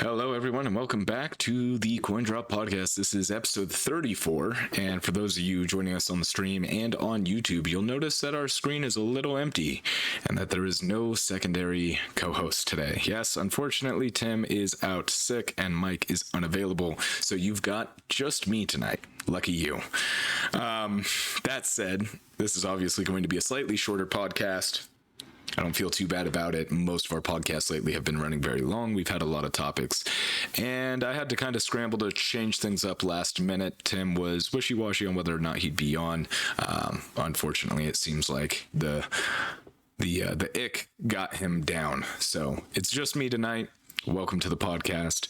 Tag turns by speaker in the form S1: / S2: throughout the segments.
S1: Hello, everyone, and welcome back to the Coin Drop Podcast. This is episode 34, and for those of you joining us on the stream and on YouTube, you'll notice that our screen is a little empty and that there is no secondary co-host today. Yes, unfortunately, Tim is out sick and Mike is unavailable, so you've got just me tonight. Lucky you. That said, this is obviously going to be a slightly shorter podcast. I don't feel too bad about it. Most of our podcasts lately have been running very long. We've had a lot of topics, and I had to kind of scramble to change things up last minute. Tim was wishy-washy on whether or not he'd be on. Unfortunately, it seems like the ick got him down. So it's just me tonight. Welcome to the podcast.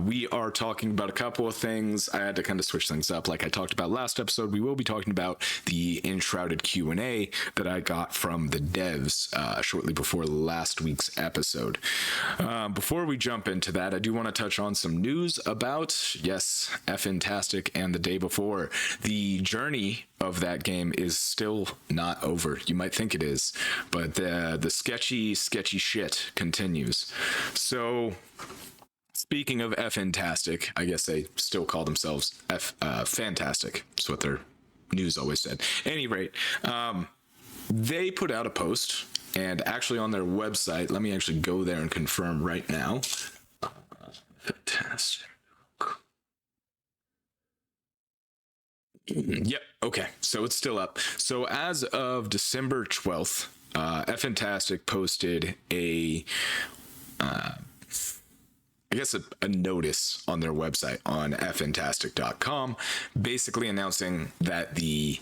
S1: We are talking about a couple of things. I had to kind of switch things up. Like I talked about last episode, we will be talking about the Enshrouded Q&A that I got from the devs shortly before last week's episode. Before we jump into that, I do want to touch on some news about, yes, FNTASTIC and the day before. The journey of that game is still not over. You might think it is, but the sketchy shit continues. So, speaking of FNTASTIC, I guess they still call themselves FNTASTIC. That's what their news always said. At any rate, they put out a post, and actually on their website, let me actually go there and confirm right now. FNTASTIC. Yep. Okay. So it's still up. So as of December 12th, FNTASTIC posted a notice on their website on fntastic.com, basically announcing that the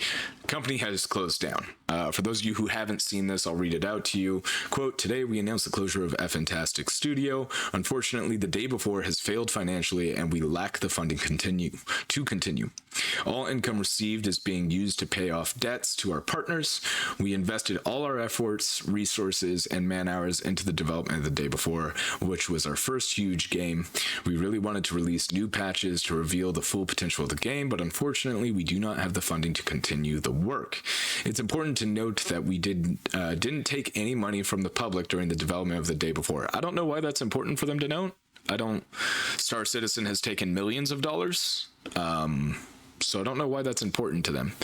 S1: company has closed down. For those of you who haven't seen this, I'll read it out to you. Quote, "Today we announce the closure of FNTASTIC Studio. Unfortunately, the day before has failed financially and we lack the funding to continue. All income received is being used to pay off debts to our partners. We invested all our efforts, resources, and man hours into the development of the day before, which was our first huge game. We really wanted to release new patches to reveal the full potential of the game, but unfortunately, we do not have the funding to continue the work. It's important to note that we didn't take any money from the public during the development of the day before." I don't know why that's important for them to note. Star Citizen has taken millions of dollars. So I don't know why that's important to them.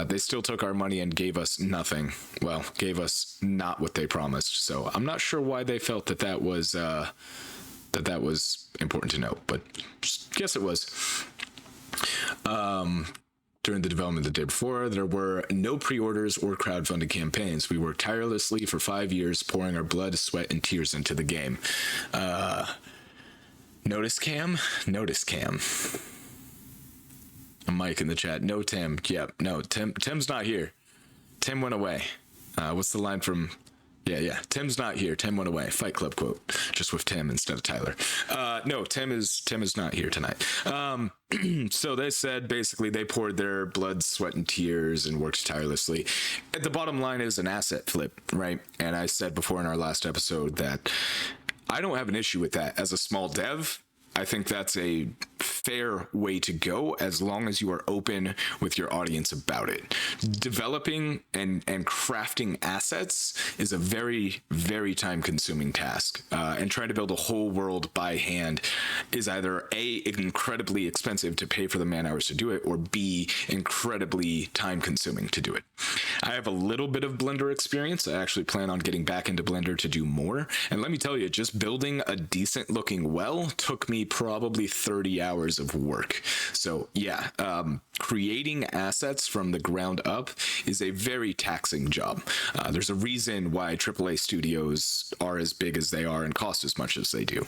S1: They still took our money and gave us nothing. Well, gave us not what they promised. So I'm not sure why they felt that was important to note, but guess it was. During the development of the day before, there were no pre-orders or crowdfunding campaigns. We worked tirelessly for 5 years, pouring our blood, sweat, and tears into the game. Notice cam. Mike in the chat. No Tim. Yep. No, Tim's not here. Tim went away. What's the line from? Yeah. Tim's not here. Tim went away. Fight Club quote. Just with Tim instead of Tyler. No, Tim is not here tonight. So they said basically they poured their blood, sweat, and tears and worked tirelessly. The bottom line is an asset flip, right? And I said before in our last episode that I don't have an issue with that as a small dev. I think that's a fair way to go as long as you are open with your audience about it. Developing and crafting assets is a very, very time-consuming task. And trying to build a whole world by hand is either A, incredibly expensive to pay for the man hours to do it, or B, incredibly time-consuming to do it. I have a little bit of Blender experience. I actually plan on getting back into Blender to do more. And let me tell you, just building a decent-looking well took me probably 30 hours of work. So yeah, creating assets from the ground up is a very taxing job. There's a reason why AAA studios are as big as they are and cost as much as they do.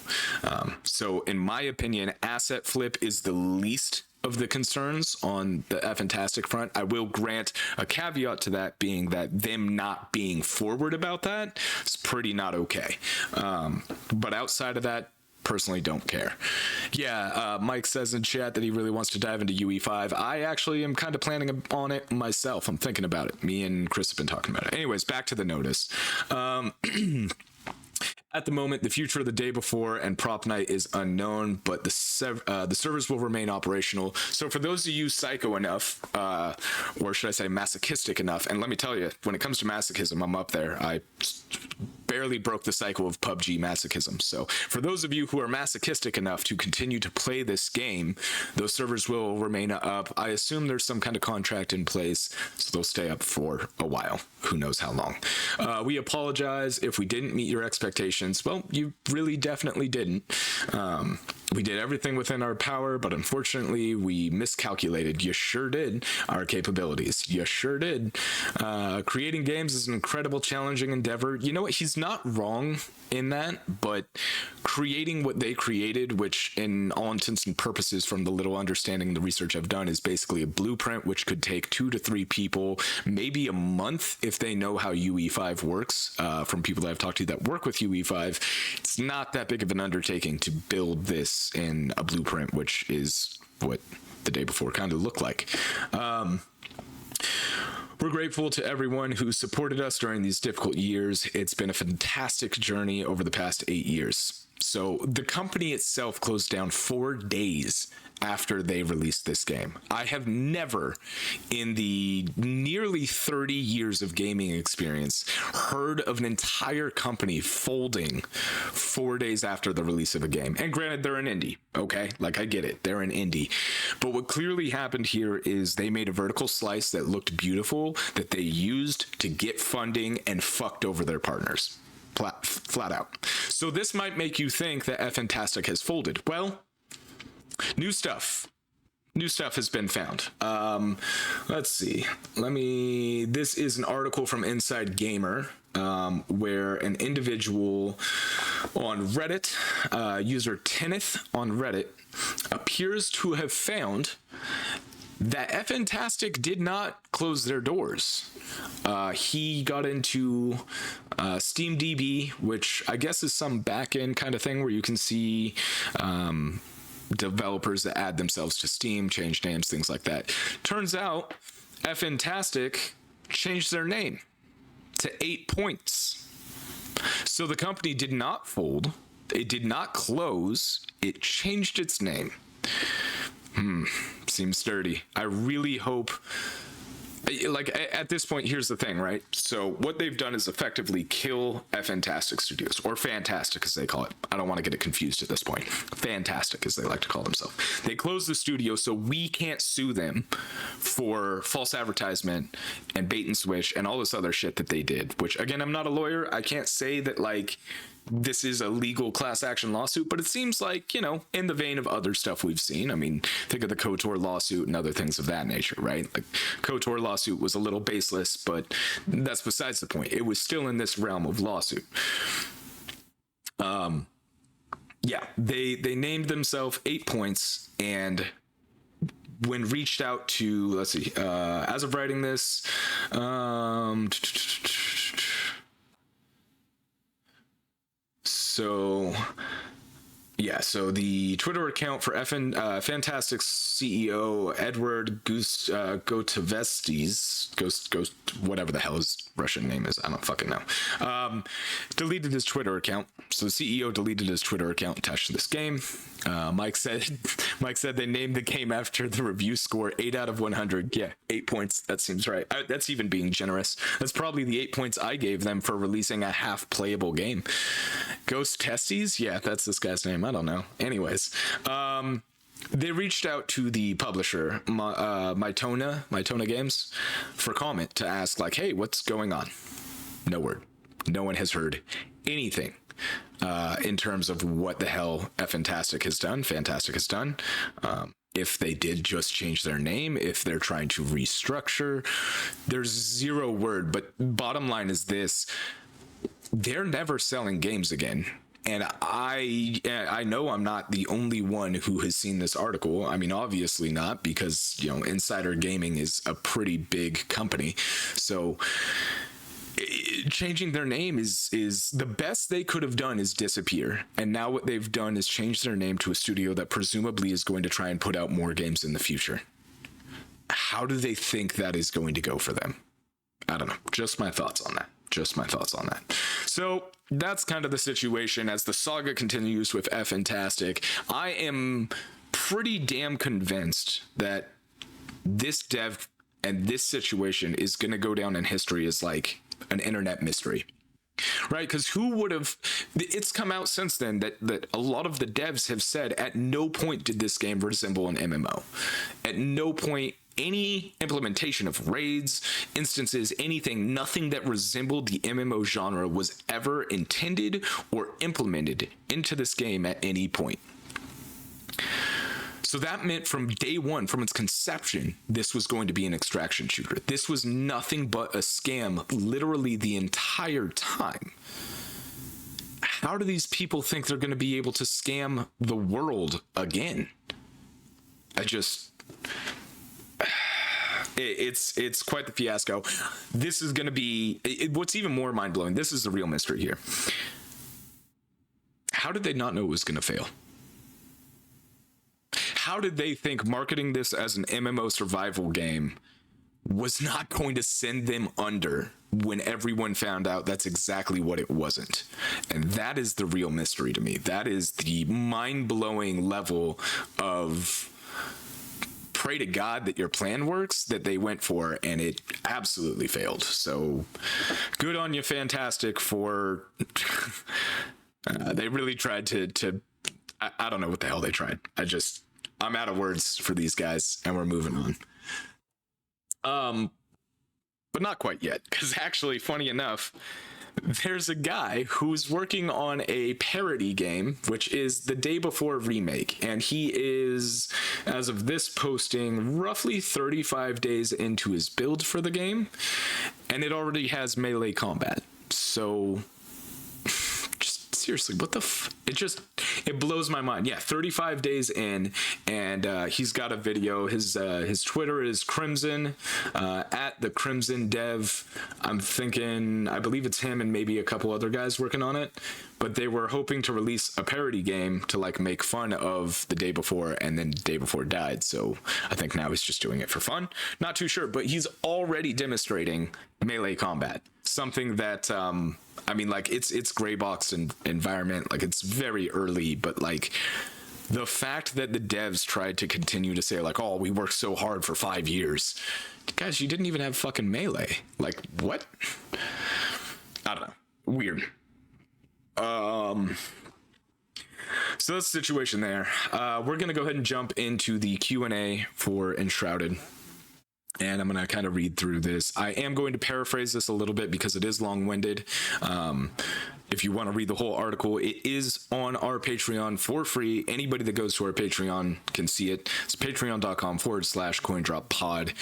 S1: So in my opinion, asset flip is the least of the concerns on the FNTASTIC front. I will grant a caveat to that being that them not being forward about that is pretty not okay. But outside of that, personally don't care. Yeah, Mike says in chat that he really wants to dive into UE5. I actually am kind of planning on it myself. I'm thinking about it. Me and Chris have been talking about it. Anyways, back to the notice. At the moment, the future of the day before and prop night is unknown, but the servers will remain operational. So for those of you psycho enough, or should I say masochistic enough, and let me tell you, when it comes to masochism, I'm up there. I barely broke the cycle of PUBG masochism. So for those of you who are masochistic enough to continue to play this game, those servers will remain up. I assume there's some kind of contract in place, so they'll stay up for a while. Who knows how long. We apologize if we didn't meet your expectations. Well, you really definitely didn't. We did everything within our power, but unfortunately we miscalculated. You sure did. Our capabilities. You sure did. Creating games is an incredible, challenging endeavor. You know what? He's not wrong in that, but creating what they created, which in all intents and purposes, from the little understanding the research I've done, is basically a blueprint which could take 2 to 3 people, maybe a month if they know how UE5 works. From people that I've talked to that work with UE5, it's not that big of an undertaking to build this in a blueprint, which is what the day before kind of looked like. We're grateful to everyone who supported us during these difficult years. It's been a fantastic journey over the past 8 years. So the company itself closed down 4 days after they released this game. I have never, in the nearly 30 years of gaming experience, heard of an entire company folding 4 days after the release of a game. And granted, they're an indie, okay? Like, I get it, they're an indie. But what clearly happened here is they made a vertical slice that looked beautiful, that they used to get funding and fucked over their partners. Flat out. So this might make you think that FNTASTIC has folded. Well, new stuff has been found. Let's see. This is an article from Inside Gamer, where an individual on Reddit, user Tenneth on Reddit, appears to have found that FNTASTIC did not close their doors. He got into SteamDB, which I guess is some back-end kind of thing where you can see developers that add themselves to Steam, change names, things like that. Turns out FNTASTIC changed their name to 8 Points. So the company did not fold, it did not close, it changed its name. Seems sturdy. I really hope, like, at this point, here's the thing, right? So what they've done is effectively kill FNTASTIC Studios, or Fantastic as they call it. I don't want to get it confused at this point. Fantastic, as they like to call themselves. They closed the studio so we can't sue them for false advertisement and bait and switch and all this other shit that they did, which, again, I'm not a lawyer. I can't say that, like, this is a legal class action lawsuit, but it seems like, you know, in the vein of other stuff we've seen. I mean, think of the KOTOR lawsuit and other things of that nature, right? Like, KOTOR lawsuit was a little baseless, but that's besides the point. It was still in this realm of lawsuit. Yeah, they named themselves 8 Points, and when reached out to, let's see, as of writing this, so the Twitter account for FNTASTIC's CEO Edward Ghost, whatever the hell his Russian name is, I don't fucking know, deleted his Twitter account. So the CEO deleted his Twitter account attached to this game. Mike said they named the game after the review score, 8 out of 100. Yeah, 8 points. That seems right. That's even being generous. That's probably the 8 points I gave them for releasing a half playable game. Ghost Testes? Yeah, that's this guy's name. I don't know. Anyways, they reached out to the publisher, Mytona Games, for comment to ask, like, hey, what's going on? No word. No one has heard anything in terms of what the hell Fantastic has done. If they did just change their name, if they're trying to restructure, there's zero word. But bottom line is this: they're never selling games again. And I know I'm not the only one who has seen this article. I mean, obviously not, because, you know, Insider Gaming is a pretty big company. So changing their name is the best they could have done is disappear. And now what they've done is change their name to a studio that presumably is going to try and put out more games in the future. How do they think that is going to go for them? I don't know. Just my thoughts on that. So that's kind of the situation as the saga continues with FNTASTIC. I am pretty damn convinced that this dev and this situation is going to go down in history as like an internet mystery. right? Because who would have? It's come out since then that a lot of the devs have said at no point did this game resemble an MMO. At no point any implementation of raids, instances, anything, nothing that resembled the MMO genre was ever intended or implemented into this game at any point. So that meant from day one, from its conception, this was going to be an extraction shooter. This was nothing but a scam literally the entire time. How do these people think they're going to be able to scam the world again? It's quite the fiasco. This is going to be, what's even more mind-blowing, this is the real mystery here. How did they not know it was going to fail? How did they think marketing this as an MMO survival game was not going to send them under when everyone found out that's exactly what it wasn't? And that is the real mystery to me. That is the mind-blowing level of pray to God that your plan works that they went for, and it absolutely failed. So good on you, FNTASTIC, for they really tried to I don't know what the hell they tried. I'm out of words for these guys, and we're moving on. But not quite yet, because actually, funny enough, there's a guy who's working on a parody game, which is the Day Before remake, and he is, as of this posting, roughly 35 days into his build for the game, and it already has melee combat. So seriously, what the it blows my mind. Yeah, 35 days in, and he's got a video. His Twitter is Crimson, at the Crimson Dev. I believe it's him and maybe a couple other guys working on it, but they were hoping to release a parody game to like make fun of the Day Before, and then Day Before died. So I think now he's just doing it for fun. Not too sure, but he's already demonstrating melee combat, something that like it's gray box and environment, like it's very early, but like the fact that the devs tried to continue to say like, oh, we worked so hard for 5 years, guys, you didn't even have fucking melee. Like, what? I don't know, weird. So that's the situation there. We're gonna go ahead and jump into the Q&A for Enshrouded, and I'm going to kind of read through this. I am going to paraphrase this a little bit because it is long-winded. If you want to read the whole article, it is on our Patreon for free. Anybody that goes to our Patreon can see it. It's patreon.com/coindroppod.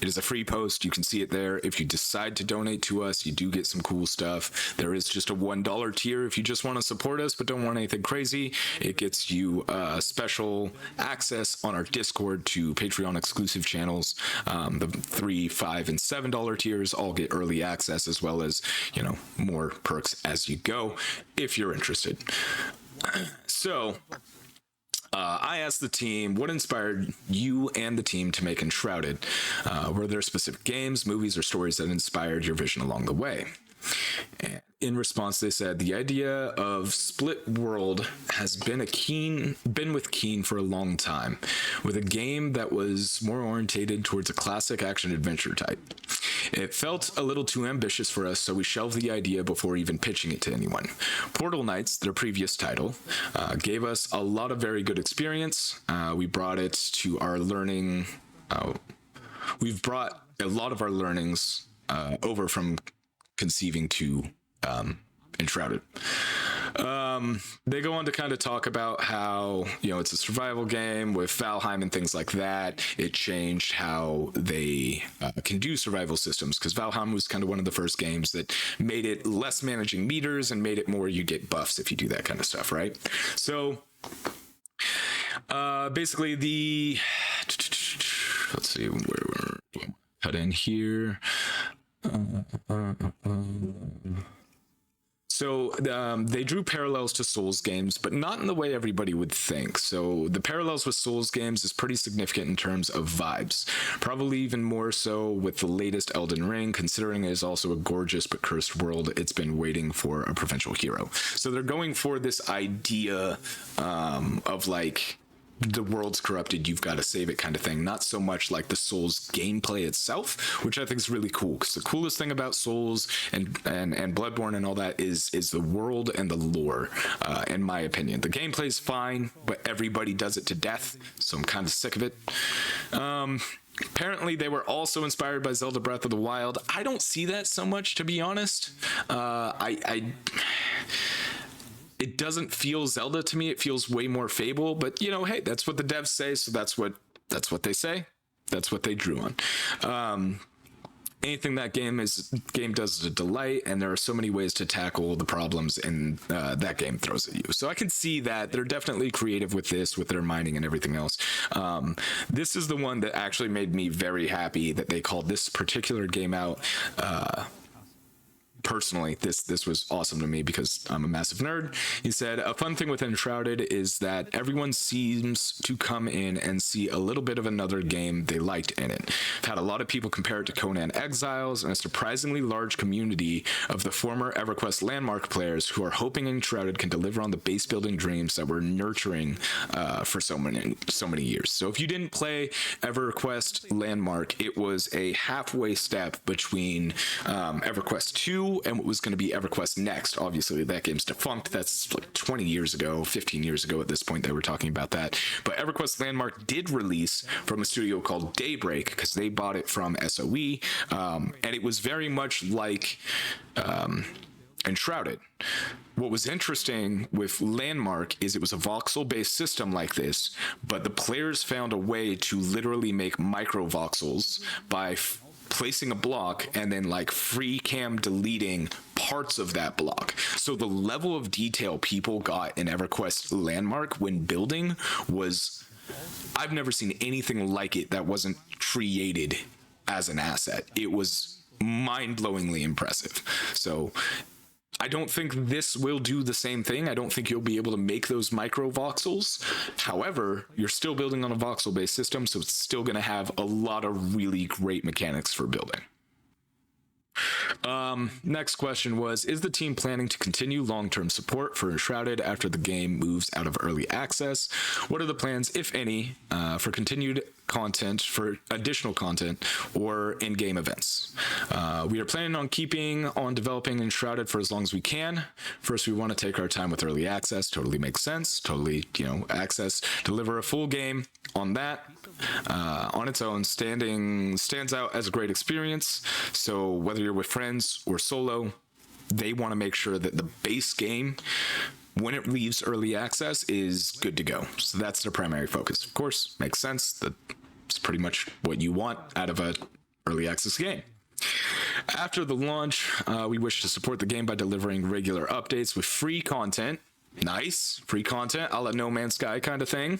S1: It is a free post. You can see it there. If you decide to donate to us, you do get some cool stuff. There is just a $1 tier if you just want to support us but don't want anything crazy. It gets you special access on our Discord to Patreon exclusive channels. The $3, $5, and $7 tiers all get early access, as well as, more perks as you go if you're interested. So I asked the team, what inspired you and the team to make Enshrouded? Were there specific games, movies, or stories that inspired your vision along the way? And in response, they said, the idea of split world has been with Keen for a long time, with a game that was more orientated towards a classic action adventure type. It felt a little too ambitious for us, so we shelved the idea before even pitching it to anyone. Portal Knights, their previous title, gave us a lot of very good experience. We brought it to our learning. We've brought a lot of our learnings over from conceiving to Enshrouded. They go on to kind of talk about how, it's a survival game with Valheim and things like that. It changed how they can do survival systems, because Valheim was kind of one of the first games that made it less managing meters and made it more you get buffs if you do that kind of stuff, right? So basically let's see where we're cut in here. So they drew parallels to Souls games, but not in the way everybody would think. So the parallels with Souls games is pretty significant in terms of vibes. Probably even more so with the latest Elden Ring, considering it is also a gorgeous but cursed world. It's been waiting for a provincial hero. So they're going for this idea of like the world's corrupted, you've got to save it kind of thing. Not so much like the Souls gameplay itself, which I think is really cool, because the coolest thing about Souls and Bloodborne and all that is the world and the lore, in my opinion. The gameplay's fine, but everybody does it to death, so I'm kind of sick of it. Apparently they were also inspired by Zelda Breath of the Wild. I don't see that so much, to be honest. It doesn't feel Zelda to me. It feels way more Fable, but you know, hey, that's what the devs say, so that's what they say. That's what they drew on. Anything that game does is a delight, and there are so many ways to tackle the problems in that game throws at you. So I can see that they're definitely creative with this, with their mining and everything else. This is the one that actually made me very happy that they called this particular game out. Personally, this was awesome to me because I'm a massive nerd. He said, a fun thing with Enshrouded is that everyone seems to come in and see a little bit of another game they liked in it. I've had a lot of people compare it to Conan Exiles, and a surprisingly large community of the former EverQuest Landmark players who are hoping Enshrouded can deliver on the base building dreams that we're nurturing for so many years. So if you didn't play EverQuest Landmark, it was a halfway step between EverQuest 2 and what was going to be EverQuest Next. Obviously, that game's defunct. That's like 20 years ago, 15 years ago at this point they were talking about that. But EverQuest Landmark did release from a studio called Daybreak, because they bought it from SOE, and it was very much like Enshrouded. What was interesting with Landmark is it was a voxel-based system like this, but the players found a way to literally make micro voxels by placing a block and then like free cam deleting parts of that block. So the level of detail people got in EverQuest Landmark when building was, I've never seen anything like it that wasn't created as an asset. It was mind-blowingly impressive. So I don't think this will do the same thing. I don't think you'll be able to make those micro voxels. However, you're still building on a voxel-based system, so it's still going to have a lot of really great mechanics for building. Next question was, is the team planning to continue long-term support for Enshrouded after the game moves out of early access? What are the plans, if any, for continued content, for additional content, or in-game events? We are planning on keeping on developing Enshrouded for as long as we can. First, we want to take our time with early access. Totally makes sense. Totally, access, deliver a full game on that. On its own, stands out as a great experience. So whether you're with friends or solo, they want to make sure that the base game, when it leaves early access, is good to go. So that's their primary focus. Of course, makes sense. That's pretty much what you want out of a early access game. After the launch, we wish to support the game by delivering regular updates with free content. Nice, free content, a la No Man's Sky kind of thing.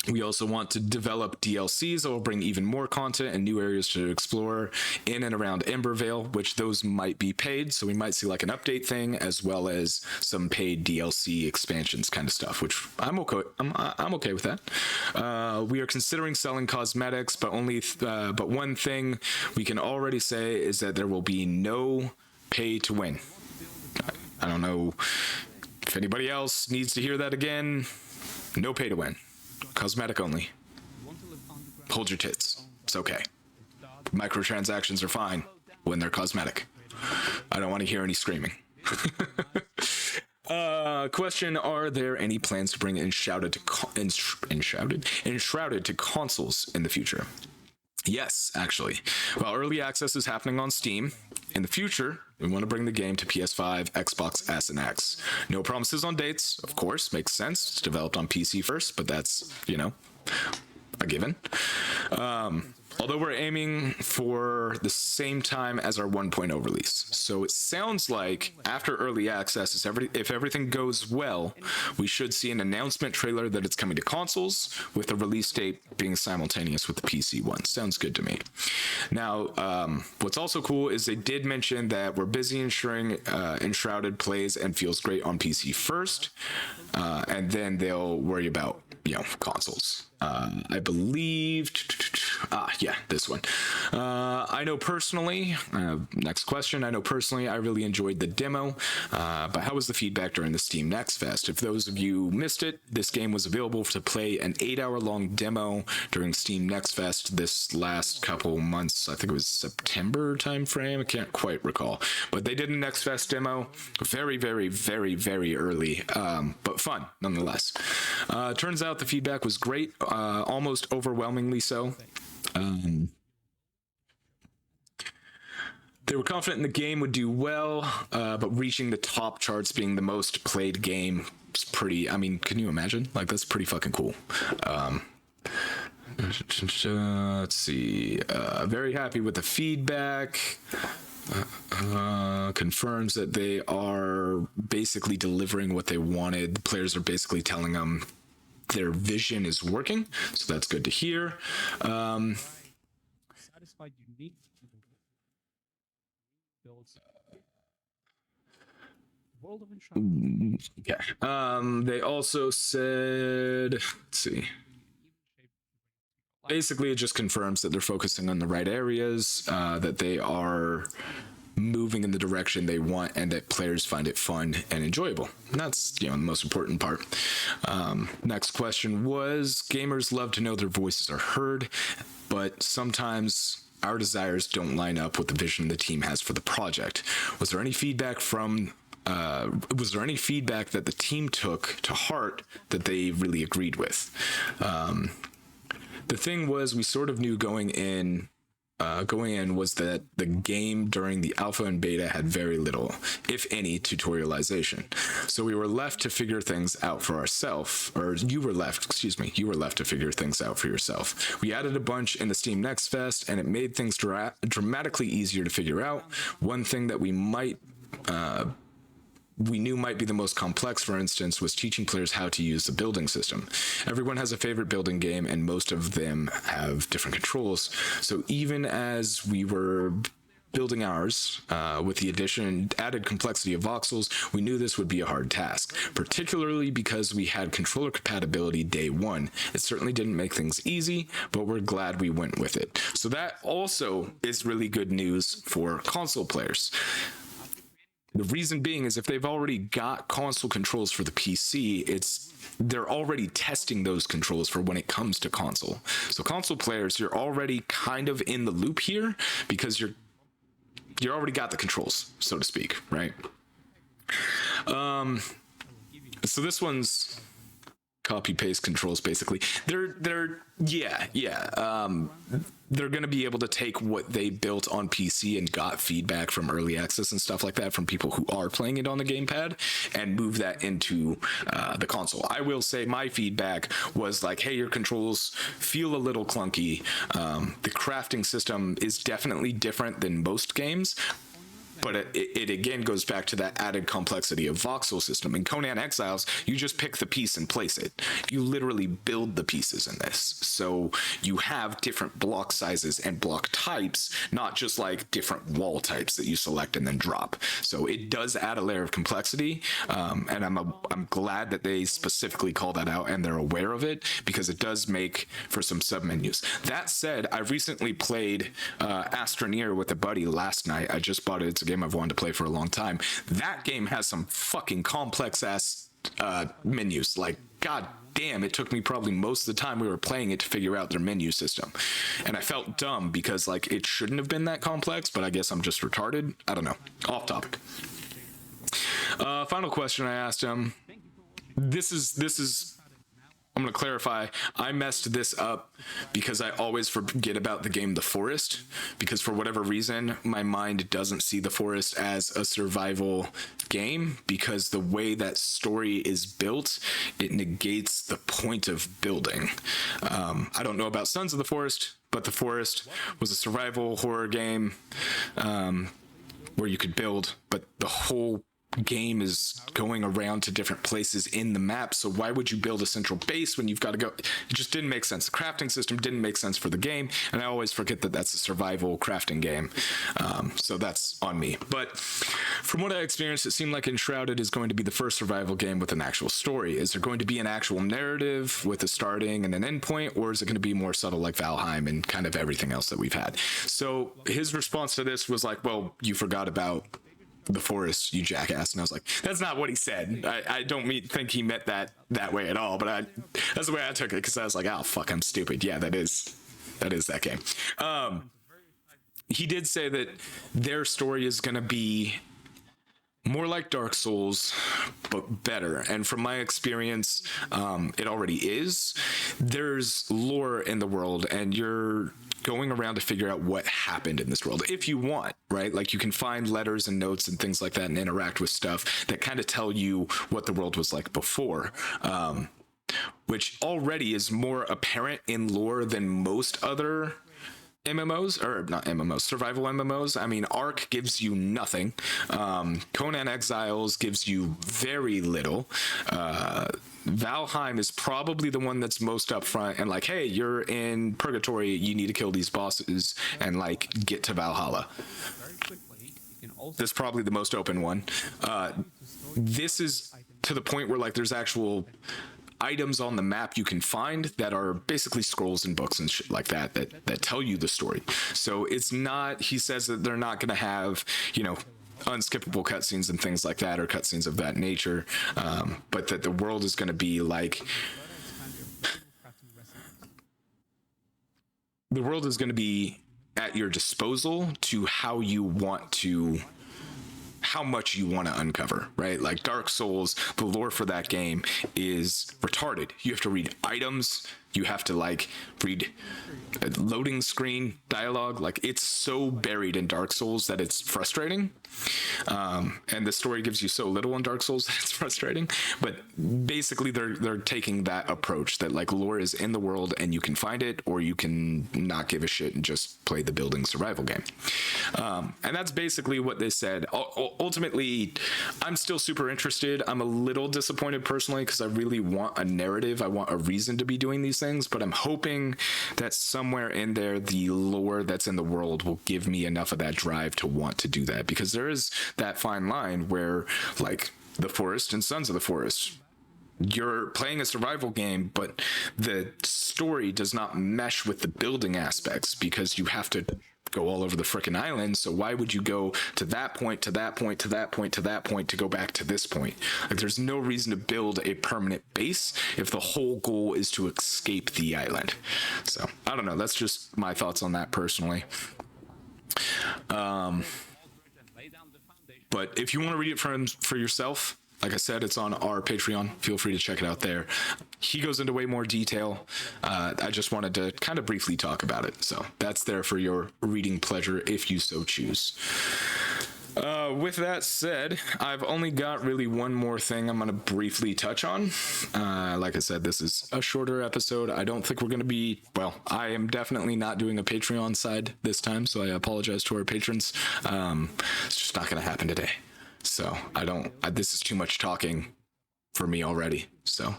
S1: We also want to develop DLCs that will bring even more content and new areas to explore in and around Embervale, which those might be paid. So we might see like an update thing as well as some paid DLC expansions kind of stuff, which I'm okay. I'm okay with that. We are considering selling cosmetics, but but one thing we can already say is that there will be no pay to win. I don't know if anybody else needs to hear that again. No pay to win. Cosmetic only. Hold your tits. It's okay. Microtransactions are fine when they're cosmetic. I don't want to hear any screaming. Question, are there any plans to bring Enshrouded to consoles in the future? Yes, actually. While early access is happening on Steam, in the future, we want to bring the game to PS5, Xbox S, and X. No promises on dates, of course, makes sense. It's developed on PC first, but that's, a given. Although we're aiming for the same time as our 1.0 release. So it sounds like after early access, if everything goes well, we should see an announcement trailer that it's coming to consoles, with the release date being simultaneous with the PC one. Sounds good to me. Now, what's also cool is they did mention that we're busy ensuring Enshrouded plays and feels great on PC first, and then they'll worry about consoles. I believe, yeah, this one. I know personally, next question, I know personally I really enjoyed the demo, but how was the feedback during the Steam Next Fest? If those of you missed it, this game was available to play an 8-hour long demo during Steam Next Fest this last couple months. I think it was September timeframe, I can't quite recall, but they did a Next Fest demo very, very, very, very early, but fun nonetheless. Turns out the feedback was great, almost overwhelmingly so. They were confident in the game would do well, but reaching the top charts, being the most played game, is pretty, I mean, can you imagine? Like, that's pretty fucking cool. Let's see. Very happy with the feedback. Confirms that they are basically delivering what they wanted. The players are basically telling them their vision is working, so that's good to hear.
S2: Satisfied unique builds. World of Enshrouded.
S1: Yeah. They also said, let's see. Basically, it just confirms that they're focusing on the right areas, that they are moving in the direction they want, and that players find it fun and enjoyable. And that's, the most important part. Next question was, gamers love to know their voices are heard, but sometimes our desires don't line up with the vision the team has for the project. Was there any feedback that the team took to heart that they really agreed with? The thing was, we sort of knew going in was that the game during the alpha and beta had very little, if any, tutorialization. So we were left to figure things out for ourselves, or you were left to figure things out for yourself. We added a bunch in the Steam Next Fest, and it made things dramatically easier to figure out. One thing that we knew might be the most complex, for instance, was teaching players how to use the building system. Everyone has a favorite building game, and most of them have different controls. So even as we were building ours, with the added complexity of voxels, we knew this would be a hard task, particularly because we had controller compatibility day one. It certainly didn't make things easy, but we're glad we went with it. So that also is really good news for console players. The reason being is if they've already got console controls for the PC, they're already testing those controls for when it comes to console. So console players, you're already kind of in the loop here because you already got the controls, so to speak, right? So this one's copy paste controls basically. They're going to be able to take what they built on PC and got feedback from early access and stuff like that from people who are playing it on the gamepad and move that into the console. I will say my feedback was like, hey, your controls feel a little clunky. The crafting system is definitely different than most games, but it again goes back to that added complexity of voxel system. In Conan Exiles, you just pick the piece and place it. You literally build the pieces in this. So you have different block sizes and block types, not just like different wall types that you select and then drop. So it does add a layer of complexity, and I'm glad that they specifically call that out and they're aware of it, because it does make for some submenus. That said, I recently played Astroneer with a buddy last night. I just bought it. It's a game I've wanted to play for a long time. That game has some fucking complex ass menus. Like, god damn, it took me probably most of the time we were playing it to figure out their menu system. And I felt dumb because like it shouldn't have been that complex, but I guess I'm just retarded. I don't know. Off topic. Final question I asked him. This is I'm going to clarify, I messed this up because I always forget about the game The Forest, because for whatever reason, my mind doesn't see The Forest as a survival game, because the way that story is built, it negates the point of building. I don't know about Sons of the Forest, but The Forest was a survival horror game where you could build, but the whole game is going around to different places in the map, so why would you build a central base when you've got to go? It just didn't make sense. The crafting system didn't make sense for the game, and I always forget that that's a survival crafting game, so that's on me. But from what I experienced, it seemed like Enshrouded is going to be the first survival game with an actual story. Is there going to be an actual narrative with a starting and an end point, or is it going to be more subtle like Valheim and kind of everything else that we've had? So his response to this was like, well, you forgot about the forest, you jackass. And I was like, that's not what he said. I don't think he meant that way at all, but that's the way I took it, because I was like, oh fuck, I'm stupid. Yeah, that is that game. He did say that their story is going to be more like Dark Souls, but better. And from my experience, it already is. There's lore in the world, and you're going around to figure out what happened in this world, if you want, right? Like, you can find letters and notes and things like that and interact with stuff that kind of tell you what the world was like before, which already is more apparent in lore than most other MMOs, or not MMOs, survival MMOs. I mean, Ark gives you nothing. Conan Exiles gives you very little. Valheim is probably the one that's most upfront and like, hey, you're in purgatory, you need to kill these bosses and like get to Valhalla. That's probably the most open one. This is to the point where like there's actual items on the map you can find that are basically scrolls and books and shit like that tell you the story. So it's not, he says that they're not going to have, you know, unskippable cutscenes and things like that, or cutscenes of that nature, but that the world is going to be like, the world is going to be at your disposal to how much you want to uncover, right? Like Dark Souls, the lore for that game is retarded. You have to read items, you have to like read loading screen dialogue. Like, it's so buried in Dark Souls that it's frustrating, and the story gives you so little in Dark Souls that it's frustrating. But basically they're taking that approach that like lore is in the world and you can find it, or you can not give a shit and just play the building survival game, and that's basically what they said. Ultimately, I'm still super interested. I'm a little disappointed personally, because I really want a narrative, I want a reason to be doing these things, but I'm hoping that somewhere in there the lore that's in the world will give me enough of that drive to want to do that, because there is that fine line where like the Forest and Sons of the Forest, you're playing a survival game, but the story does not mesh with the building aspects because you have to go all over the frickin' island. So why would you go to that point, to that point, to that point, to that point, to go back to this point? Like, there's no reason to build a permanent base if the whole goal is to escape the island. So I don't know. That's just my thoughts on that personally. But if you want to read it for yourself, like I said, it's on our Patreon. Feel free to check it out there. He goes into way more detail. I just wanted to kind of briefly talk about it. So that's there for your reading pleasure if you so choose. With that said, I've only got really one more thing I'm going to briefly touch on. Like I said, this is a shorter episode. I don't think we're going to be, well, I am definitely not doing a Patreon side this time, so I apologize to our patrons. It's just not going to happen today. So this is too much talking for me already. So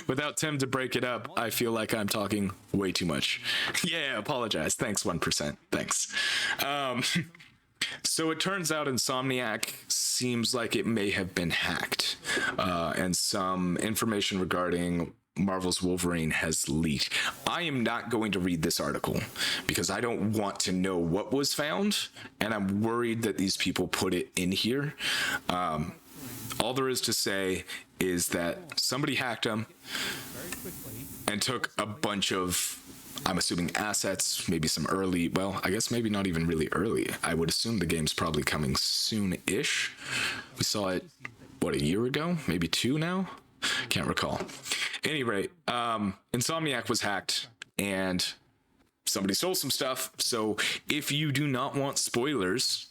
S1: without Tim to break it up, I feel like I'm talking way too much. Yeah, apologize. Thanks, 1%. Thanks. So it turns out Insomniac seems like it may have been hacked, and some information regarding Marvel's Wolverine has leaked. I am not going to read this article because I don't want to know what was found, and I'm worried that these people put it in here. All there is to say is that somebody hacked them and took a bunch of, I'm assuming, assets, maybe some early, well, I guess maybe not even really early. I would assume the game's probably coming soon-ish. We saw it, what, a year ago? Maybe 2 now? Can't recall. Any rate, Insomniac was hacked and somebody stole some stuff. So if you do not want spoilers,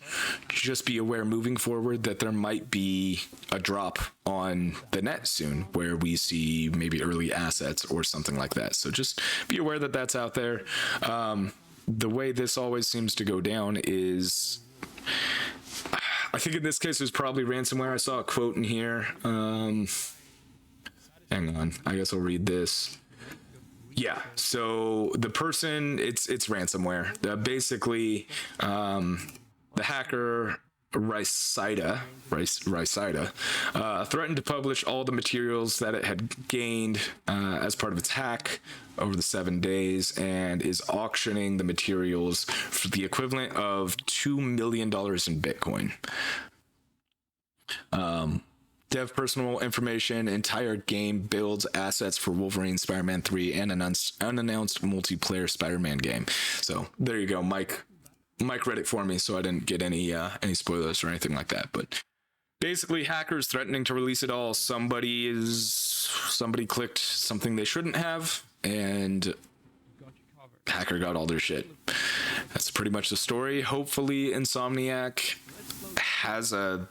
S1: just be aware moving forward that there might be a drop on the net soon where we see maybe early assets or something like that. So just be aware that that's out there. The way this always seems to go down is I think in this case it was probably ransomware. I saw a quote in here. Hang on, I guess I'll read this. Yeah, so the person, it's ransomware. Basically, the hacker RussSolo threatened to publish all the materials that it had gained as part of its hack over the 7 days, and is auctioning the materials for the equivalent of $2 million in Bitcoin. Dev personal information, entire game builds assets for Wolverine, Spider-Man 3, and an unannounced multiplayer Spider-Man game. So there you go. Mike read it for me, so I didn't get any spoilers or anything like that. But basically, hackers threatening to release it all. Somebody clicked something they shouldn't have, and hacker got all their shit. That's pretty much the story. Hopefully, Insomniac has a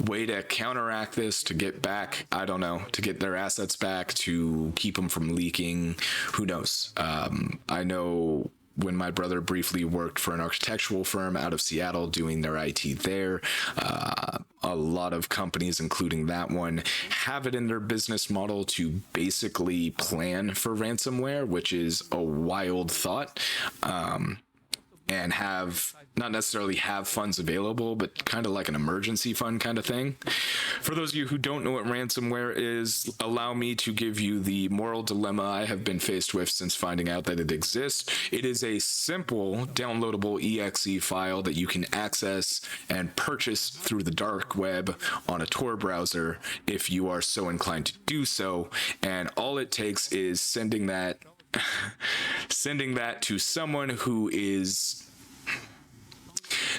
S1: way to counteract this, to get back, I don't know, to get their assets back, to keep them from leaking. Who knows? I know when my brother briefly worked for an architectural firm out of Seattle doing their IT there, a lot of companies, including that one, have it in their business model to basically plan for ransomware, which is a wild thought. And not necessarily have funds available, but kind of like an emergency fund kind of thing. For those of you who don't know what ransomware is, allow me to give you the moral dilemma I have been faced with since finding out that it exists. It is a simple downloadable exe file that you can access and purchase through the dark web on a Tor browser if you are so inclined to do so. And all it takes is sending that to someone who is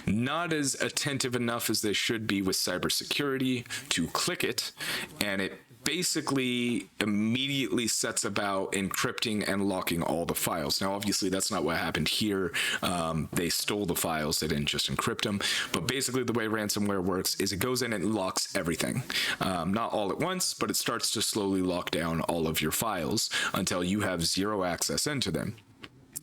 S1: not as attentive enough as they should be with cybersecurity to click it, and it basically immediately sets about encrypting and locking all the files. Now, obviously, that's not what happened here. They stole the files. They didn't just encrypt them. But basically, the way ransomware works is it goes in and locks everything. Not all at once, but it starts to slowly lock down all of your files until you have zero access into them.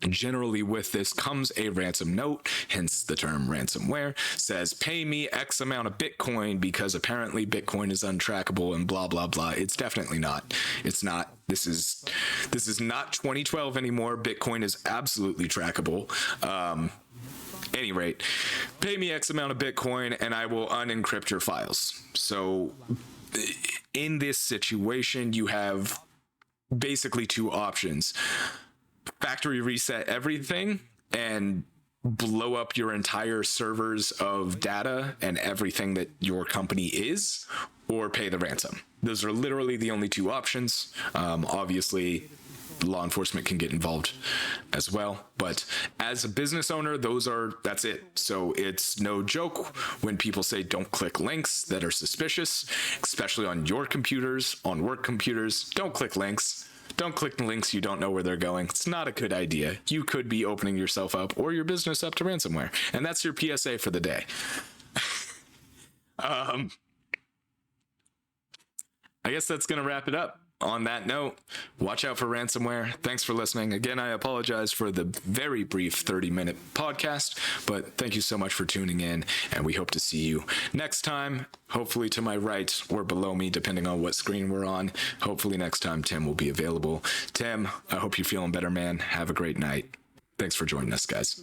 S1: Generally, with this comes a ransom note, hence the term ransomware. Says, pay me X amount of Bitcoin because apparently Bitcoin is untrackable and blah, blah, blah. It's definitely not. It's not. This is not 2012 anymore. Bitcoin is absolutely trackable. Any rate, pay me X amount of Bitcoin and I will unencrypt your files. So in this situation, you have basically two options. Factory reset everything and blow up your entire servers of data and everything that your company is, or pay the ransom. Those are literally the only two options. Obviously, law enforcement can get involved as well, but as a business owner, that's it. So it's no joke when people say don't click links that are suspicious, especially on your computers, on work computers. Don't click links. Don't click links you don't know where they're going. It's not a good idea. You could be opening yourself up or your business up to ransomware. And that's your PSA for the day. I guess that's going to wrap it up. On that note, watch out for ransomware. Thanks for listening. Again, I apologize for the very brief 30-minute podcast, but thank you so much for tuning in, and we hope to see you next time, hopefully to my right or below me, depending on what screen we're on. Hopefully next time Tim will be available. Tim, I hope you're feeling better, man. Have a great night. Thanks for joining us, guys.